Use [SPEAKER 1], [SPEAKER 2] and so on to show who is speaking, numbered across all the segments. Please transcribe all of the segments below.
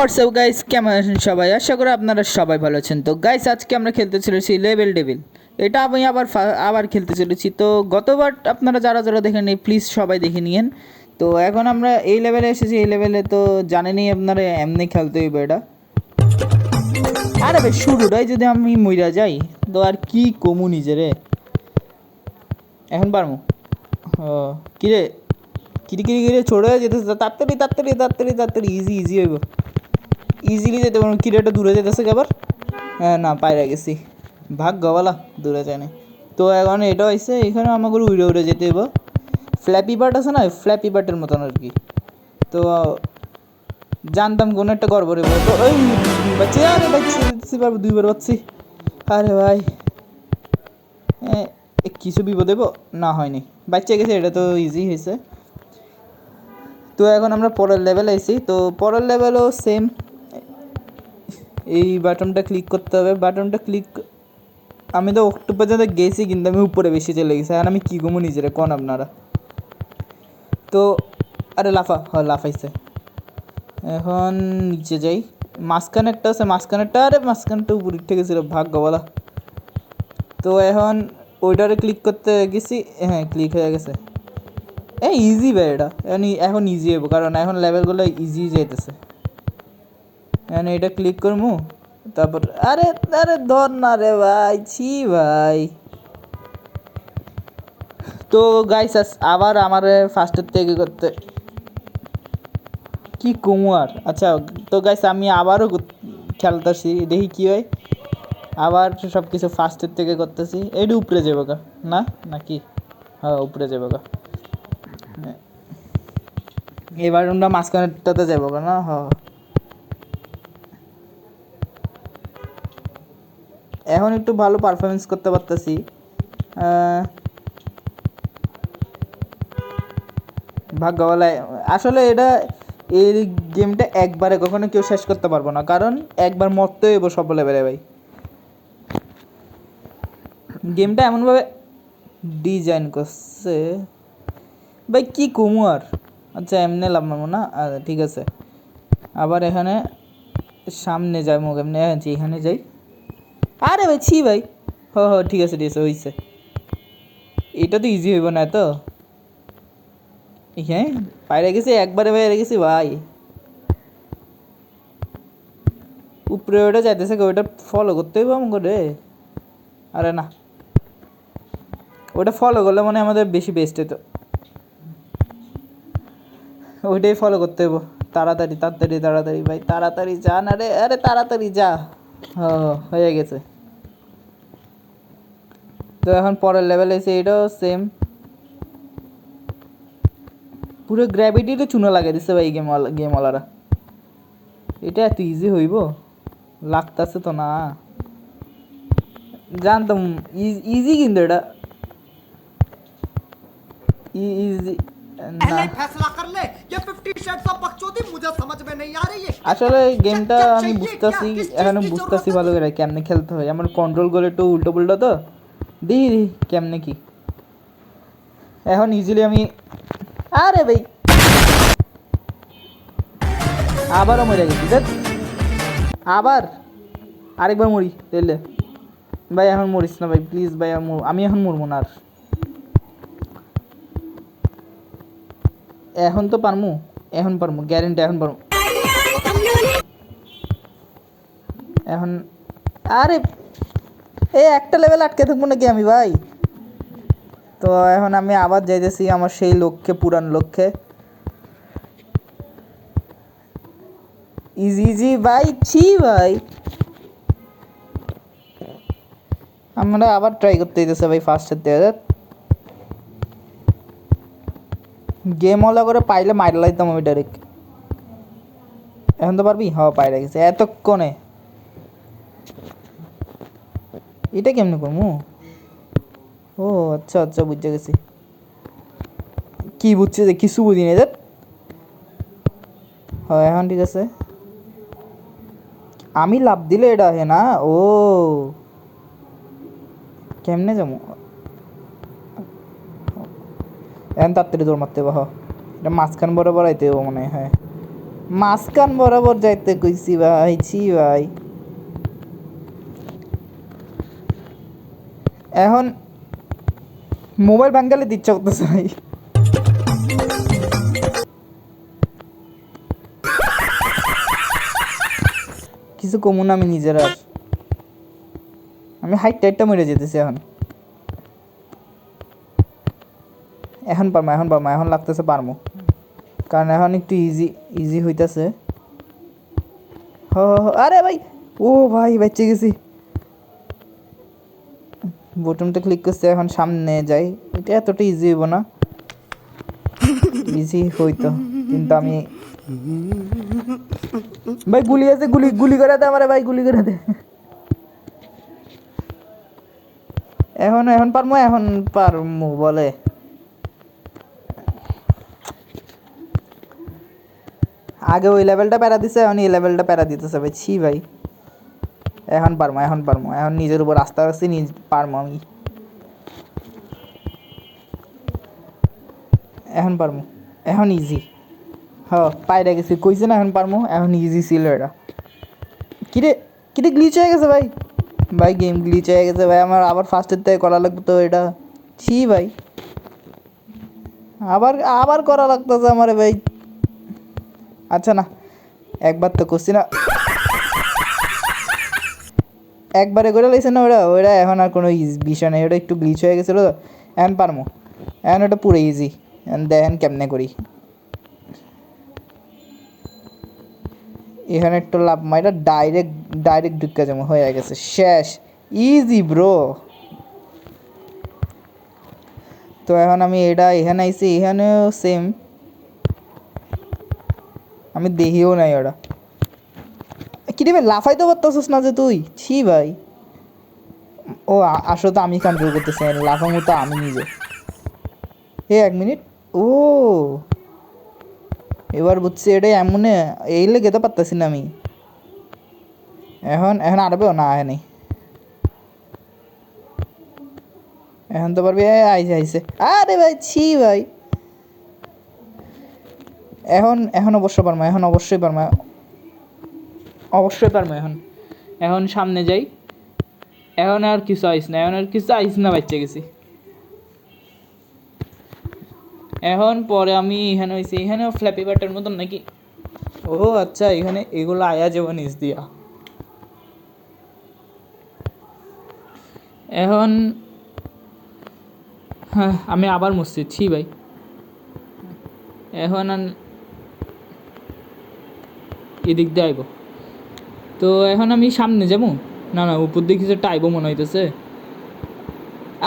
[SPEAKER 1] WhatsApp guys, কেমন আছেন সবাই? আশা করি আপনারা সবাই ভালো আছেন। তো গাইস, আজকে আমরা খেলতে চলেছি লেভেল ডেভিল। এটা আমি আবার খেলতে চলেছি। তো গতবার আপনারা যারা যারা দেখেন প্লিজ সবাই দেখে নিয়েন। তো এখন আমরা এই লেভেলে এসেছি। এই লেভেলে তো জানেনই আপনারা, এমনি খেলতে হইবে এটা। আরে ভাই, শুরুটাই যদি আমি মইরা যাই তো আর কি কমু নিজেরে। এখন পারমু। ও কিরে, কিরে কিরে কিরে ছোড়ে যেতেছে। তাড়াতাড়ি তাড়াতাড়ি তাড়াতাড়ি তাড়াতাড়ি, ইজি ইজি হইব। ইজিলি যেতে পারবো। কিরেটা দূরে যেতেছে আবার। হ্যাঁ না, পায়রা গেছি। ভাগ্যবালা দূরে যায়নি। তো এখন এটা হয়েছে, এখানে আমাকে উড়ে উড়ে যেতে হইব। ফ্ল্যাপি বার্ড আছে না, ফ্ল্যাপি বার্ডের মতন আর কি। তো জানতাম কোনো একটা গড় রে। তো ওই বাচ্চা, আরে বাচ্চা পারবো, দুইবার পাচ্ছি। আরে ভাই, হ্যাঁ কিছু বিপদ দেবো না, হয়নি, বাচ্চা গেছে। এটা তো ইজি হয়েছে। তো এখন আমরা পরের লেভেলে আইছি। তো পরের লেভেলও সেম, এই বাটনটা ক্লিক করতে হবে। বাটনটা ক্লিক, আমি তো একটু পর্যন্ত গেছি কিন্তু আমি উপরে বেশি চলে গেছি। এখন আমি কী ঘুমো নিজেরা কোন আপনারা। তো আরে লাফা, হ্যাঁ লাফাইছে। এখন নিচে যাই। মাঝখানে একটা আছে, মাঝখানেরটা, আরে মাঝখানটা উপরে উঠে গেছিলো, ভাগ্য বলা। তো এখন ওইটারে ক্লিক করতে গেছি, হ্যাঁ ক্লিক হয়ে গেছে। ইজি ভাই এটা। এখন ইজি হইব, কারণ এখন লেভেলগুলো ইজি যাইতেছে। এখন এটা ক্লিক করবো, তারপর আরে আরে ধর না রে ভাই, ছি ভাই। তো গাইস আবার আমার ফার্স্টের থেকে করতে কি কুমার। আচ্ছা, তো গাইস আমি আবারও খেলতেছি, দেখি কি হয়। আবার সব কিছু ফার্স্টের থেকে করতেছি। এইটা উপরে যাবো গা না নাকি? হ্যাঁ উপরে যাবো গা। এবার আমরা মাঝখানেরটাতে যাবো গা না? হ্যাঁ এখন একটু ভালো পারফরমেন্স করতে পারতেছি। ভাগ্যবালায় আসলে এটা, এই গেমটা একবারে কখনো কেউ শেষ করতে পারবো না, কারণ একবার মরতে হইব সব লেভেলে ভাই। গেমটা এমনভাবে ডিজাইন করছে ভাই, কি কমু আর। আচ্ছা এমনি লাভ মারবো না, ঠিক আছে। আবার এখানে সামনে যাই, মুখ এমনি এখানে যাই। আরে ভাই ছি ভাই, হ হ ঠিক আছে ঠিক আছে, হয়েছে। এটা তো ইজি হইব না তো। হ্যাঁ বাইরে গেছি, একবারে বাইরে গেছি ভাই। উপরে ওটা যাইতেছে, ওইটা ফলো করতে হইব আমাকে রে। আরে না, ওটা ফলো করলে মানে আমাদের বেশি বেস্ট হতো। ওইটাই ফলো করতে হইব। তাড়াতাড়ি তাড়াতাড়ি তাড়াতাড়ি ভাই, তাড়াতাড়ি যা না রে, আরে তাড়াতাড়ি যা। হয়ে গেছে। তো এখন পরের লেভেল এসে, এটাও সেম। পুরো গ্র্যাভিটিতে চুনো লাগিয়ে দিচ্ছে ভাই গেমওয়ালারা। এটা এত ইজি হইব লাগতেছে তো না, জানতাম ইজি কিন্তু এটা ইজি না। আসলে গেমটা আমি বুঝতেছি, এখনো বুঝতেছি ভালো করে কেমনে খেলতে হয়। আমার কন্ট্রোল করে একটু উল্টো পুল্টো তো, দেখি কেমনে কি। এখন ইজিলি আমি, আরে ভাই আবারও মরে গেছি দেখ। আবার আরেকবার মরি তাইলে ভাই। এখন মরিস না ভাই প্লিজ ভাই, আমি এখন মরবো না আর। এখন তো পারমু, এখন পারমু গ্যারেন্টি, এখন পারমু এখন। আরে এই একটা লেভেল আটকে থাকবো নাকি আমি ভাই? তো এখন আমি আবার যাইতেছি আমার সেই লক্ষ্যে, পুরান লক্ষ্যে। ইজি ইজি ভাই, ছি ভাই। আমরা আবার ট্রাই করতে দিতেছে ভাই ফার্স্টের থেকে। গেম হলা করে পাইলে মাইর লাইতাম আমি ডাইরেক্ট। এখন তো পারবি? হ্যাঁ পাইরা গেছে এতক্ষণে। এটা কেমনে করবো? ও আচ্ছা আচ্ছা, বুঝতে গেছি। কি বুঝছে যে কিছু বুঝি না। হ্যাঁ এখন ঠিক আছে। আমি লাভ দিলে এটা হে না। ও কেমনে যাবো এখন? তাড়াতাড়ি দৌড় মারতে হবে। এটা মাঝখান বরাবর আইতে হবে মনে হয়। মাঝখান বরাবর যাইতে কইছি ভাই, ছি ভাই। এখন মোবাইল বাঙ্গালে দিচ্ছে করতেছে ভাই। কিছু কমু না আমি নিজের আর, আমি হাইটটা মরে যেতেছি এখন। এখন পারমো, এখন পারমো, এখন লাগতেছে পারমো, কারণ এখন একটু ইজি ইজি হইতেছে। আরে ভাই, ও ভাই বেঁচে গেছি। বটনটা ক্লিক করছে, এখন সামনে যাই। এটা এতটা ইজি হইব না, ইজি হইতো কিন্তু আমি ভাই গুলি আছে, গুলি গুলি করে দে আমারে ভাই, গুলি করে দে। এখন এখন পারমো, এখন পারমু বলে। আগে ওই লেভেলটা প্যারা দিছে, এখন এই লেভেলটা প্যারা দিতেছে ভাই, ছি ভাই। এখন পারমো, এখন পারমো, এখন নিজের উপর আস্থা রাখছি, পারমো আমি। এখন পারমো, এখন ইজি। পায়রা গেছি, কইছে না এখন পারমো, এখন ইজি ছিল এটা। কিরে কিরে গ্লিচ হয়ে গেছে ভাই, ভাই গেম গ্লিচ হয়ে গেছে ভাই আমার। আবার ফার্স্টের থেকে করা লাগতো তো এটা, ছি ভাই। আবার আবার করা লাগতেছে আমারে ভাই। আচ্ছা না, একবার তো করছি না, একবারে করে লাইছে না ওরা, ওরা এখন আর কোনো বিষয় নেই, ওটা একটু গ্লিচ হয়ে গেছিলো। এখন পারমো, এখন ওটা পুরো ইজি। দেখেন কেমনে করি। এখানে একটু লাভ মাইরা ডাইরেক্ট ডাইরেক্ট ঢুকে যাবো, হয়ে গেছে, শেষ, ইজি ব্রো। তো এখন আমি এটা এখানে আইছি, এখানেও সেম, আমি দেখিও নাই ওটা। কি রে ভাই, লাফাইতে পারতেছিস না যে তুই, ছি ভাই। ও আসলে তো আমি কন্ট্রোল করতেছি, লাফামো তো আমি নিজে। এক মিনিট, ও এবার বুঝছি এটা এমনে, এই লেগে তো পারতেছি না আমি। এখন এখন আরবেও না নেই, এখন তো পারবি। আইসে আইসে, আরে ভাই ছি ভাই। এখন এখন অবশ্য পারবো, এখন অবশ্যই পারবো, অবশ্যই পারবো। এখন এখন সামনে যাই, এখন আর কিছু আইস না, এখন আর কিছু আইস না, বাচ্চা গেছি। এখন পরে আমি এখানে হয়েছি, এখানেও ফ্ল্যাপি বাটের মতন নাকি। ও আচ্ছা, এখানে এগুলো আয়া যাবো নিচ দিয়া। এখন হ্যাঁ, আমি আবার মসজিদ, ছি ভাই। এখন এদিক দিয়ে আইব, তো এখন আমি সামনে যাবো। না না, উপর দিয়ে কিছু একটা আইব মনে হইতেছে।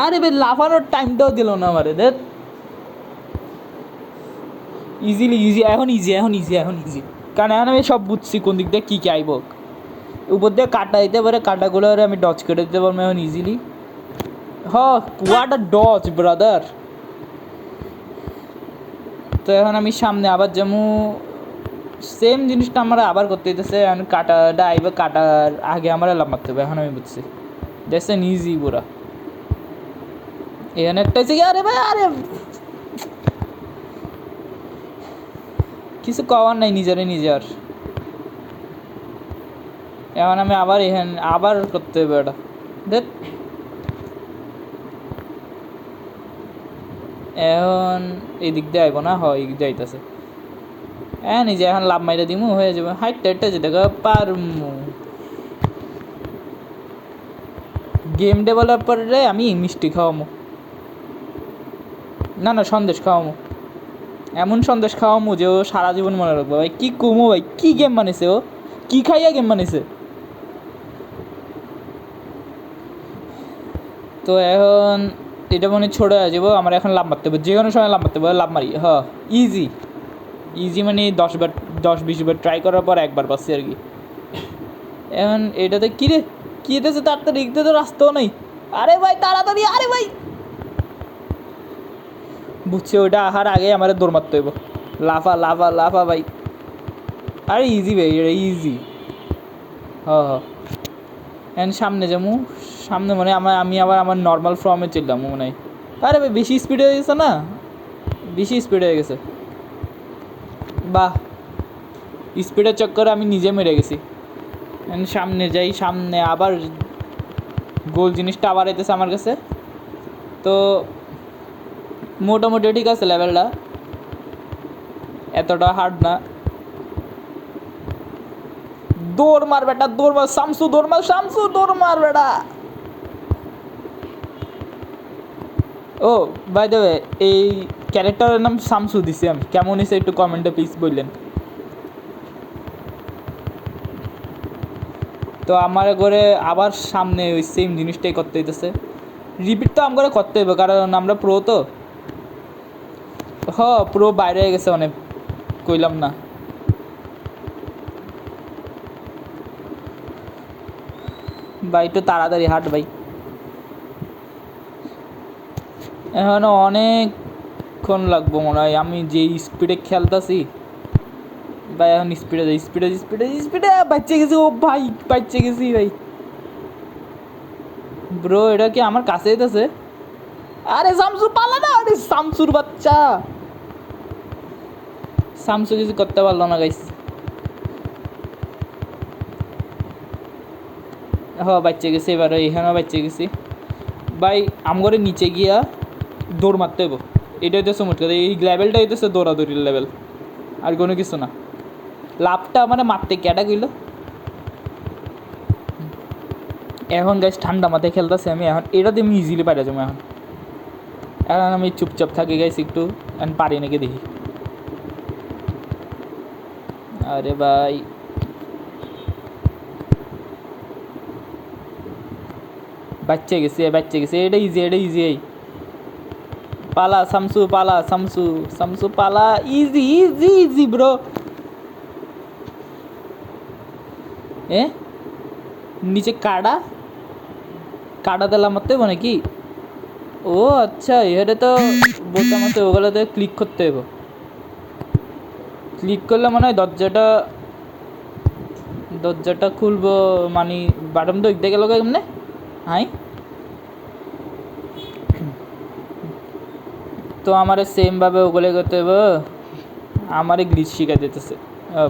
[SPEAKER 1] আরে ভাই লাফানোর টাইমটাও দিল না আমারে, দেখ। ইজিলি ইজি, এখন ইজি, এখন ইজি, এখন ইজি, কারণ এখন আমি সব বুঝছি কোন দিক দিয়ে কী কী আইব। উপর দিয়ে কাটা দিতে পারে, কাটাগুলো আমি ডচ করে দিতে পারবো এখন easily. What a Dutch brother. তো এখন আমি সামনে আবার যেমন সেম জিনিসটা আমার আবার করতে দিতেছে। এখন কাটাটা আইবে, কাটার আগে আমার লাভ মারতে হবে, এখন আমি বুঝছি। দেখছেন ইজি পুরা। এখানে একটা হচ্ছে কি, আরে ভাই আরে কিছু কওয়ার নাই নিজেরে নিজের। এখন আমি আবার এখানে আবার করতে হবে এটা, দেখ। এখন এই দিক দিয়ে আইব না, এই দিক দিয়ে আইতেছে। হ্যাঁ নিজে এখন লাভ মাইরে দিমু, হয়ে যাবে। হাইটটা একটা যেতে পারমু। গেম ডেভেলপারে আমি মিষ্টি খাওয়ামো, না না সন্দেশ খাওয়ামো, এমন সন্দেশ খাওয়ামো যে ও সারা জীবন মনে রাখবো। ভাই কী কমো ভাই, কী গেম বানিয়েছে ও, কী খাইয়া গেম বানিয়েছে। তো এখন এটা মনে ছোটো হয়ে যাবো, আমার এখন লাভ মারতে হবে, যে কোনো সময় লাভ মারতে হবে, লাভ মারি। ইজি ইজি মানে 10 বার 10-20 বার ট্রাই করার পর একবার পাচ্ছি আর কি। এখন এটাতে কী রে, কী এটাছে, তাড়াতাড়ি দেখতে তো রাস্তাও নেই। আরে ভাই তাড়াতাড়ি, আরে ভাই বুঝছি, ওইটা আহার আগে আমার দৌড় মারতে হইব। লাফা লাফা লাফা ভাই, আরে ইজি ভাই, এটা ইজি। এখন সামনে যাবো, সামনে মানে আমি আবার আমার নর্মাল ফর্মে চললাম মনে হয়। আরে ভাই বেশি স্পিড হয়ে গেছে না, বেশি স্পিড হয়ে গেছে। বাহ, স্পিডের চক্করে আমি নিজে মেরে গেছি। সামনে যাই, সামনে আবার গোল জিনিসটা আবার আইতেছে আমার কাছে। তো মোটামুটি ঠিক আছে, লেভেলটা এতটা হার্ড না। দৌড় মার বেটা, দৌড় মার শামসু, দৌড় মার শামসু, দৌড় মার বেটা। ও বাই দ্য ওয়ে, এই ক্যারেক্টারের নাম শামসু দিছি আমি। কেমন হয়েছে একটু কমেন্টে প্লিজ বললেন। তো আমার ঘরে আবার সামনে ওই সেম জিনিসটাই করতে হইতেছে। রিপিট তো আমার করতে হইব, কারণ আমরা প্রো তো। প্রো বাইরে হয়ে গেছে অনেক, কইলাম না। ভাই একটু তাড়াতাড়ি হাঁট ভাই, এখনো অনেকক্ষণ লাগবো মনে হয়। আমি যে স্পিডে খেলতেছি ভাই, এখন স্পিডে যাই, স্পিডে স্পিডে স্পিডে বাচ্চা গেছি। ও ভাই বাচ্চা গেছি ভাই। ব্রো এটা কি আমার কাছে যেতেছে? আরে শামসু পালা না, আরে শামসুর বাচ্চা। শামসু কিছু করতে পারলো না গাইস। বাচ্চা গেছি এবার, এখানেও বাচ্চা গেছি ভাই। আমগরে নিচে গিয়া দৌড় মারতে হইব, এটা হইতেছে মোট কথা। এই লেভেলটা হইতেছে দৌড়াদৌড়ির লেভেল, আর কোনো কিছু না। লাভটা মানে মারতে কেটা গেল। এখন গাইস ঠান্ডা মাথায় খেলতেছি আমি। এখন এটা দিয়ে আমি ইজিলি পারা যাবো। এখন এখন আমি চুপচাপ থাকি গাইস একটু, এখন পারি নাকি দেখি। আরে ভাই বাচ্চা গেছি, বাচ্চা গেছি। এটা ইজি, এটা ইজি। এই পালা শামসু, পালা শামসু, শামসু পালা। Easy easy easy bro. নিচে কাটা কাটা দিলাম মারতে হবে নাকি? ও আচ্ছা, এখানে তো বোতাম আছে, ওগুলোতে ক্লিক করতে হবে। ক্লিক করলে মনে হয় দরজাটা খুলবো। মানে বাটন তো দেখতে গেল কেমনে? হাই, তো আমার সেমভাবে ওগুলো করতে হবে। আমারই গ্লিচ শিখা দিতেছে।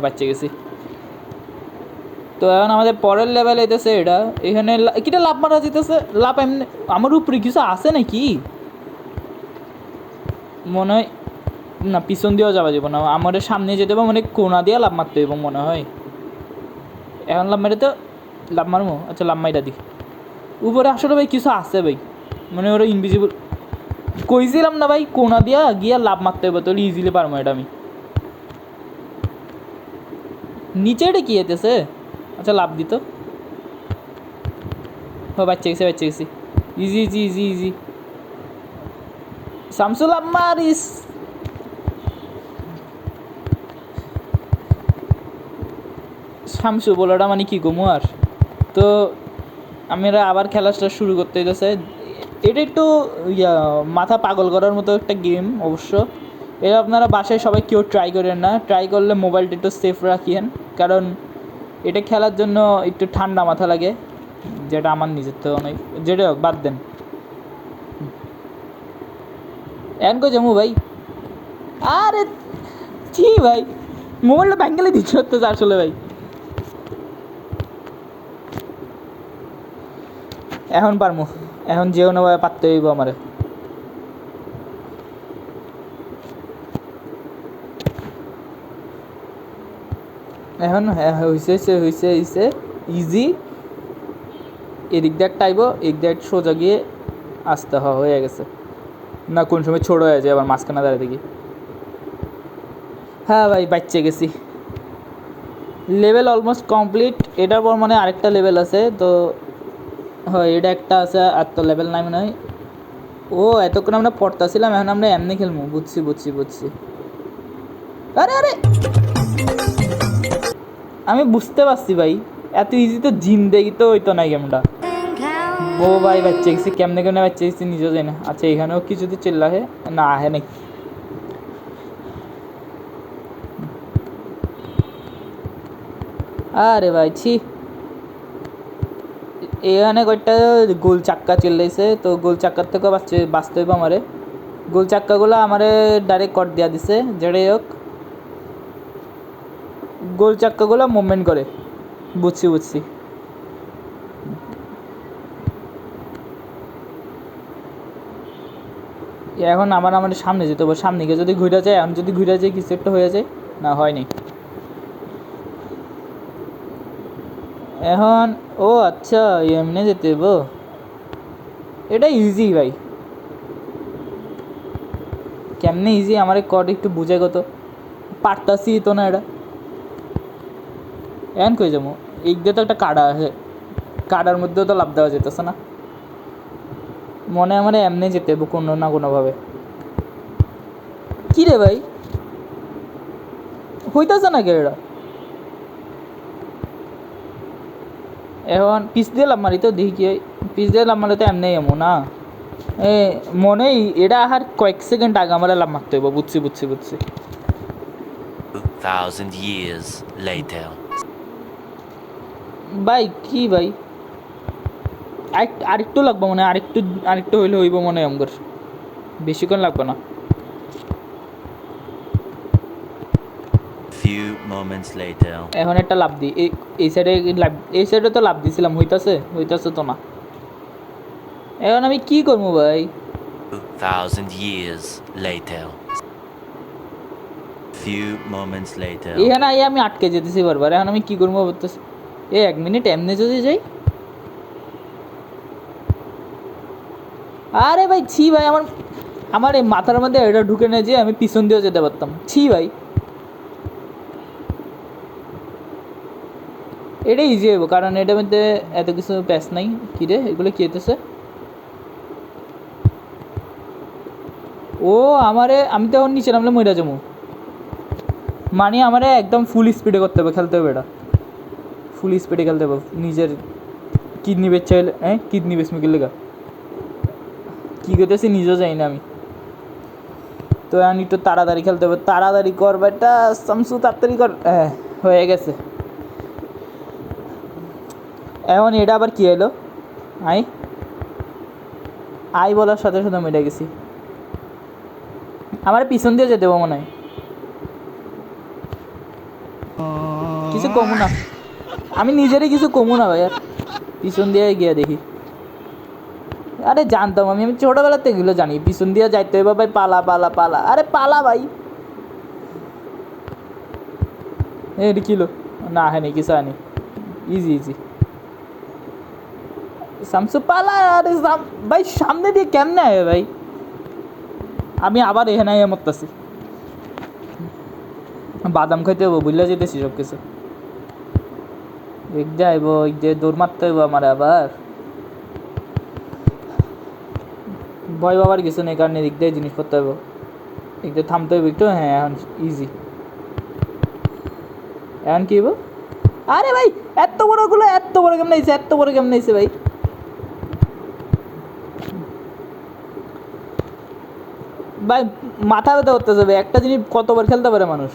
[SPEAKER 1] বাচ্চা গেছি। তো এখন আমাদের পরের লেভেল হইতেছে এটা। এখানে কিটা লাভ মারা যেতেছে। লাভ এমনি আমার উপরে কিছু আছে নাকি মনে হয় না? পিছন দিয়েও যাওয়া যাবো না, আমাদের সামনে যেতে হবে। মানে কোনা দিয়ে লাভ মারতে হইব মনে হয়। এখন লাভ মারে তো লাভ মারবো। আচ্ছা লাভ মাইটা দি। উপরে আসলে ভাই কিছু আছে ভাই, মানে ওরা ইনভিজিবল। কইছিলাম না ভাই, কোনা দিয়া গিয়া লাভ মারতে হবে, তাহলে ইজিলি পারবো এটা আমি। নিচে এটা কি হইতেছে? আচ্ছা লাভ দিত। বাচ্চা গেছি, বাচ্চা গেছি। Easy easy easy easy. Shamsu লাভ মারিস। শামসু বলাটা মানে কি গমু আর। তো আমরা আবার খেলাটা শুরু করতে হইতেছে। এটা একটু মাথা পাগল করার মতো একটা গেম অবশ্য। এটা আপনারা বাসায় সবাই কেউ ট্রাই করেন না। ট্রাই করলে মোবাইলটা একটু সেফ রাখিয়েন, কারণ এটা খেলার জন্য একটু ঠান্ডা মাথা লাগে, যেটা আমার নিজের তো অনেক। যেটা হোক বাদ দেন। এন কো জমু ভাই। আরে ছি ভাই, মোবাইলটা ব্যাঙ্গেলে দিচ্ছে হচ্ছে আসলে ভাই। এখন পারমু, এখন যেও না ভাই, পারতে হইব আমারে। এখন হয়েছে হয়েছে হয়েছে ইজি। এদিক দিয়ে একটা আইব, এদিক দিয়ে সোজা গিয়ে আসতে হয়ে গেছে না। কোন সময় ছোট হয়ে যায় আবার মাঝখানে দাঁড়িয়ে দেখি। হ্যাঁ ভাই বাচ্চা গেছি। Level almost complete. এটার পর মানে আরেকটা লেভেল আছে। তো হয় এটা একটা আছে, আর তো লেভেল নাই মনে হয়। ও এতক্ষণ আমরা পড়তাছিলাম, এখন আমরা এমনি খেলবো। বুঝছি বুঝছি বুঝছি। আরে আরে আমি বুঝতে পারছি ভাই, এত ইজি তো জিন্দেগি তো হইতো না গেমটা। ও ভাই বাচ্চা গেছি, কেমনে কেমনে বাচ্চা গেছি নিজেও জানি না। আচ্ছা এখানেও কি যদি চিল্লাহে না আহে নাকি? আরে ভাই ছি, এখানে কয়েকটা গোল চাক্কা চিল্লাইছে। তো গোল চাক্কার থেকেও বাঁচতে হইব আমারে। গোল চাক্কাগুলো আমারে ডাইরেক্ট কট দিয়া দিছে। যেটাই হোক গোল চাক্কাগুলো মুভমেন্ট করে। বুঝছি এখন আমার সামনে যেতে হবে, সামনে গিয়ে যদি ঘুরে যায়, এখন যদি ঘুরে যায় কিছু একটা হয়ে যায়। না, হয়নি। এখন ও আচ্ছা, এমনি যেতে হইব। এটা ইজি ভাই, কেমনে ইজি আমার কড একটু বুঝে গত, পারতাছি তো না এটা। এখন কই যাবো? এই দিয়ে তো একটা কাটা আছে, কাটার মধ্যেও তো লাভ দেওয়া যেতেছে না। মনে আমার এমনি যেতে হইব কোনো না কোনোভাবে। কি রে ভাই, হইতেছে না কে এটা? এখন পিস দিয়ে লাভ মারি তো দেখি কি হয়। পিস দিয়ে লাভ মারি তো এমনি এমন না, এ মনে এটা আর কয়েক সেকেন্ড আগে আমার লাভ মারতে হইব। বুঝছি
[SPEAKER 2] 2000 years later.
[SPEAKER 1] ভাই কি ভাই, আরেকটু লাগবে মনে হয়, আরেকটু হইলে হইব মনে হয় আমার। বেশিক্ষণ লাগবে না।
[SPEAKER 2] Few moments later.
[SPEAKER 1] এখন একটা লাভ দিই, এই সাইডে লাভ, এই সাইডে তো লাভ দিছিলাম, হইতাছে তো না। এখন আমি কি করবো ভাই?
[SPEAKER 2] 2000 years later. Few moments later.
[SPEAKER 1] এখানে আই আমি আটকে যেতেছি বারবার। এখন আমি কি করবো বলতেছি? 1 মিনিট এমনি যদি যাই। আরে ভাই ছি ভাই, আমার এই মাথার মধ্যে এটা ঢুকে না যে আমি পিছন দিয়েও যেতে পারতাম। ছি ভাই, এটা ইজি হইব কারণ এটার মধ্যে এত কিছু প্যাচ নাই। কি রে এগুলো কি হইতেছে? ও আমি তো এখন নিচে নামলে মইরা যাবো, মানে আমারে একদম ফুল স্পিডে করতে হবে, খেলতে হবে এটা ফুল স্পিডে খেলতে হবে। নিজের কিডনি বেচ চাইলে, কিডনি বেচমিকের লেগা কী করতেছি নিজেও যাই না আমি। তো এখন একটু তাড়াতাড়ি খেলতে হবে, তাড়াতাড়ি কর বেটা শামসু, তাড়াতাড়ি কর। হ্যাঁ, হয়ে গেছে। এখন এটা আবার কি এলো? আই বলার সাথে সাথে মেরে গেছি। আমার পিছন দিয়ে যেতে হবে মনে হয়, কিছু কমু না। আমি নিজেরই কিছু কমু না ভাই, আর পিছন দিয়ে গিয়ে দেখি। আরে জানতাম আমি ছোটোবেলার থেকে এগুলো জানি, পিছন দিয়ে যাইতে হবে ভাই। পালা পালা পালা, আরে পালা ভাই। এটা কিলো না, হয়নি কিছু আনি, ইজি শামসু পালা। আরে ভাই সামনে দিয়ে কেমনে আয় ভাই? আমি আবার এখানে মরতেছি। বাদাম খাইতে হবো, বুঝলে যেতেছি সব কিছু। এক দিয়ে আইব, এক দিয়ে দৌড় মারতে হইব আমার আবার। ভয় বাবার কিছু নেই, কারণ এদিক দিয়ে জিনিস করতে হইব, এক দিয়ে থামতে হইব একটু। হ্যাঁ এখন ইজি। এখন কি হইব? আরে ভাই এত বড় কেমন আইছে ভাই? ভাই মাথা ব্যথা করতে যাবে, একটা জিনিস কতবার খেলতে পারে মানুষ?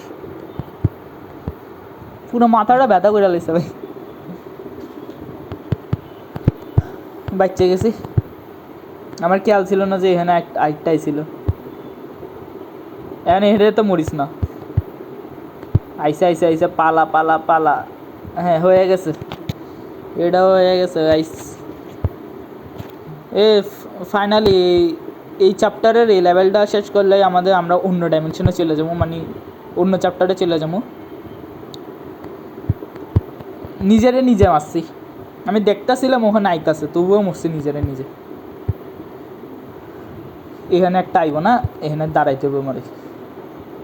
[SPEAKER 1] পুরো মাথাটা ব্যথা করে লাইছে ভাই। বাচ্চা গেছি, আমার খেয়াল ছিল না যে এখানে আরেকটাই ছিল। এখানে হেঁটে তো মরিস না। আইসা পালা পালা পালা। হ্যাঁ হয়ে গেছে, এটাও হয়ে গেছে আইস। ফাইনালি এই চ্যাপ্টারের এই লেভেলটা শেষ করলে আমরা অন্য ডাইমেনশনে চলে যাবো, মানে অন্য চ্যাপ্টারে চলে যাবো। নিজে মারছি, আমি দেখতেছিলাম ওখানে আইতাছে, তবুও মরছি নিজে। এখানে একটা আইব না, এখানে দাঁড়াইতে হবে মরে।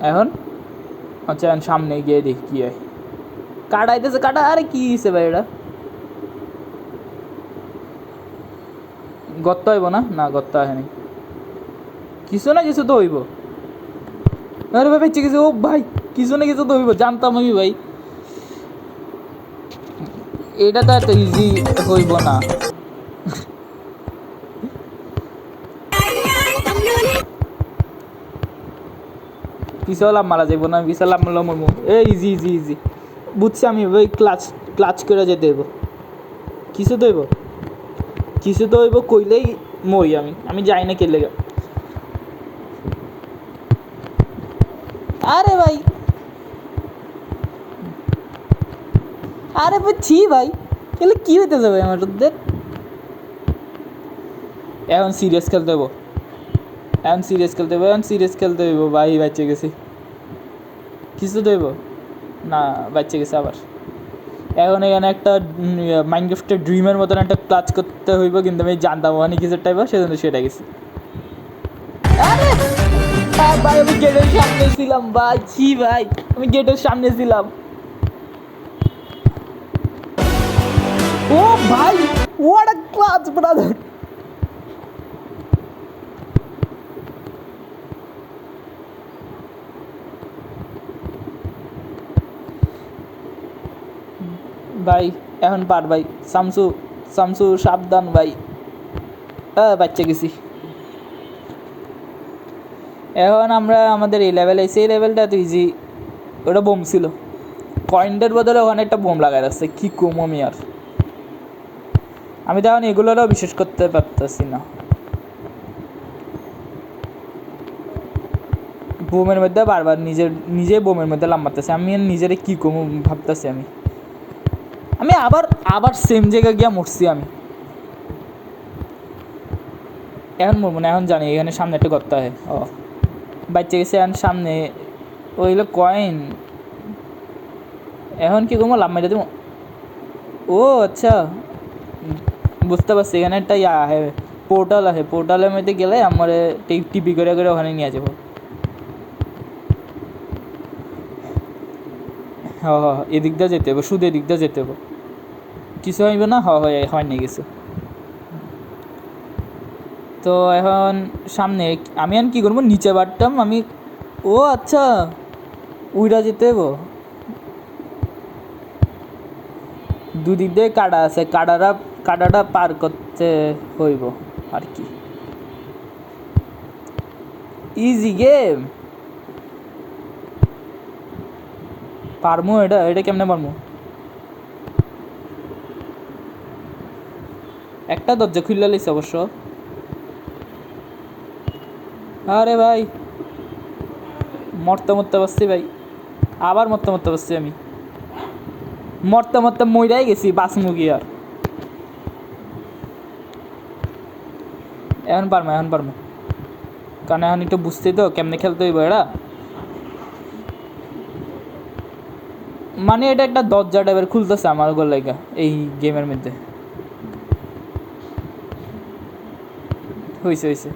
[SPEAKER 1] এখন আচ্ছা এখন সামনে গিয়ে দেখি কি হয়। কাটা আইতেছে, কাটা। আরে কি হয়েছে ভাই? এটা গর্ত হইব না, গর্ত হয়নি, কিছু না কিছু তো হইব। আরে ভাই বেঁচে গেছে। ও ভাই কিছু না কিছু তো হইব, জানতাম আমি ভাই। এটা তো এত ইজি হইব না। পিছাও লাভ মারা যাইব না, পিছা লাভ মারলাম মরমু। ইজি বুঝছি আমি ভাই। ক্লাচ করে যেতে হইব, কিছু তো হইব কইলেই মরি আমি যাই না কে লেগে। আরে ভাই আরে বুঝছি ভাই, এগুলো কি হইতে যাবে আমার ওদের। এখন সিরিয়াস খেলতে হবো, এখন সিরিয়াস খেলতে হইব, এখন সিরিয়াস খেলতে হইব ভাই। বাচ্চা গেছি, কিছু দেব না, বাচ্চা গেছে আবার। এখন এখানে একটা মাইনক্রাফটের ড্রিমের মতন একটা ক্লাচ করতে হইব, কিন্তু আমি জানতাম ওখানে কিছু টাইপ সেজন্য সেটা গেছি। আরে ভাই আমি গেটের সামনে ছিলাম ভাই, ছি ভাই আমি গেটের সামনে ছিলাম। ও ভাই হোয়াট আ ক্লাচ ব্রাদার। ভাই এখন পার ভাই, শামসু শামসু সাবধান ভাই। বাচ্চা গেছি। এখন আমরা আমাদের এই লেভেল, সেই লেভেলটা তো ইজি। ওটা বোম ছিল, কয়েনটার বদলে ওখানে একটা বোম লাগাই রাখছে, কী কম আমি আর। আমি তো এখন এগুলোরও বিশেষ করতে পারতেছি না। বোমের মধ্যে বারবার নিজে বোমের মধ্যে লাম্বাতেছে। আমি নিজের কী কম ভাবতেছি আমি। আমি আবার আবার সেম জায়গায় গিয়া মরছি আমি। এখন মরবো না, এখন জানি এখানে সামনে একটা গর্ত হয়। ও বাচ্চা গেছে, এখন সামনে ওইগুলো কয়েন। এখন কী করবো, লাভ মেরে দেবো। ও আচ্ছা বুঝতে পারছি, এখানে একটা ইয়া আছে, পোর্টাল আছে। পোর্টালের মধ্যে গেলে আমার টিপি করে করে ওখানে নিয়ে যাবো। হ্যাঁ এদিক দিয়ে যেতে হবে, শুধু এদিক দিয়ে যেতে হবে, কিছু হইবে না। হয় নিয়ে গেছে। তো এখন সামনে আমি এখন কী করবো, নিচে বাড়তাম আমি। ও আচ্ছা উইরা যেতে হবো। দুদিক দিয়ে কাটা আছে, কাটাটা পার করতে হইব আর কি। Easy game. পারমু এটা কেমনে পারমু? একটা দরজা খুললে লাইছে অবশ্য। আরে ভাই মরতে পারছি ভাই, আবার মরতে পারছি আমি। মরতে মইরাই গেছি, বাঁচমু কি আর। এখন পারমু কারণ এখন একটু বুঝতেই তো কেমনে খেলতে হইব এটা। মানে এটা একটা দরজা টাইপের খুলতেছে আমার গোল লাগা এই গেমের মধ্যে। হয়েছে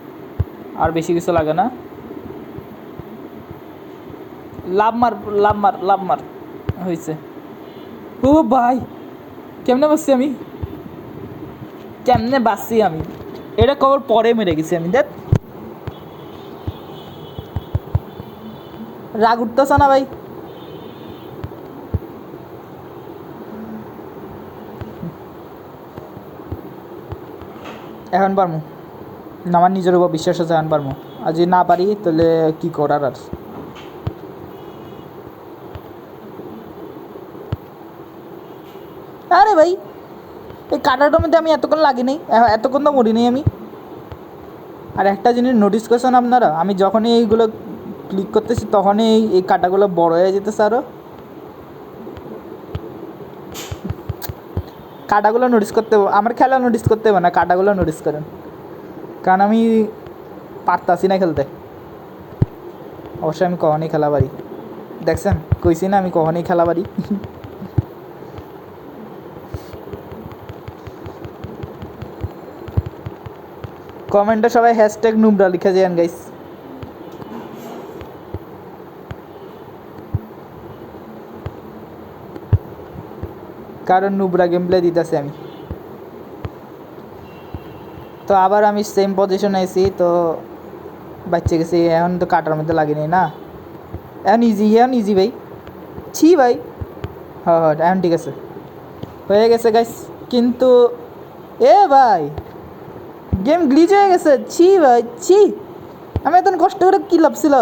[SPEAKER 1] আর বেশি কিছু লাগে না। লাভ মার হয়েছে। ও ভাই কেমনে বাঁচছি আমি, এটা কবর পরে মেরে গেছি আমি। দেখ রাগ উঠতেছ না ভাই? এখন পারমু, আমার নিজের উপর বিশ্বাস আছে এখন পারমু। আর যদি না পারি তাহলে কি করার আর। আরে ভাই এই কাটাটার মধ্যে আমি এতক্ষণ লাগি নাই, এতক্ষণ তো মরি নেই আমি। আর একটা জিনিস নোটিস করছেন আপনারা, আমি যখনই এইগুলো ক্লিক করতেছি তখনই এই কাটাগুলো বড় হয়ে যেতেছে আরও। কাটাগুলো নোটিস করতে হবে, আমার খেলা নোটিস করতে হবে না, কাটাগুলো নোটিস করেন। কারণ আমি পারতাছি না খেলতে। অবশ্যই আমি কখনই খেলা পারি, দেখছেন কইছি না আমি কখনই খেলা পারি। কমেন্টে সবাই হ্যাশট্যাগ নুবরা লিখে যান গাইস। কারণ নুবরা গেম প্লে দিতেছি আমি। তো আবার আমি সেম পজিশনে আছি, তো বাচ্চা গেছি। এখন তো কাটার মধ্যে লাগেনি না, এখন ইজি ভাই। ছি ভাই হ্যাঁ এখন ঠিক আছে, হয়ে গেছে গাইস। কিন্তু এ ভাই গেম গ্লিচ হয়ে গেছে। ছি ভাই ছি, আমি এত কষ্ট করে কী লাভ ছিল,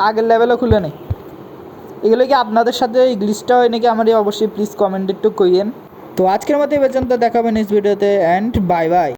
[SPEAKER 1] আগের লেভেলও খুলে নেই। এগুলো কি আপনাদের সাথে এই গ্লিচটা হয় নাকি আমার অবশ্যই প্লিজ কমেন্ট একটু কইয়েন। তো আজকের মতো এই পর্যন্ত, দেখাবেন নেক্সট ভিডিওতে, অ্যান্ড বাই বাই।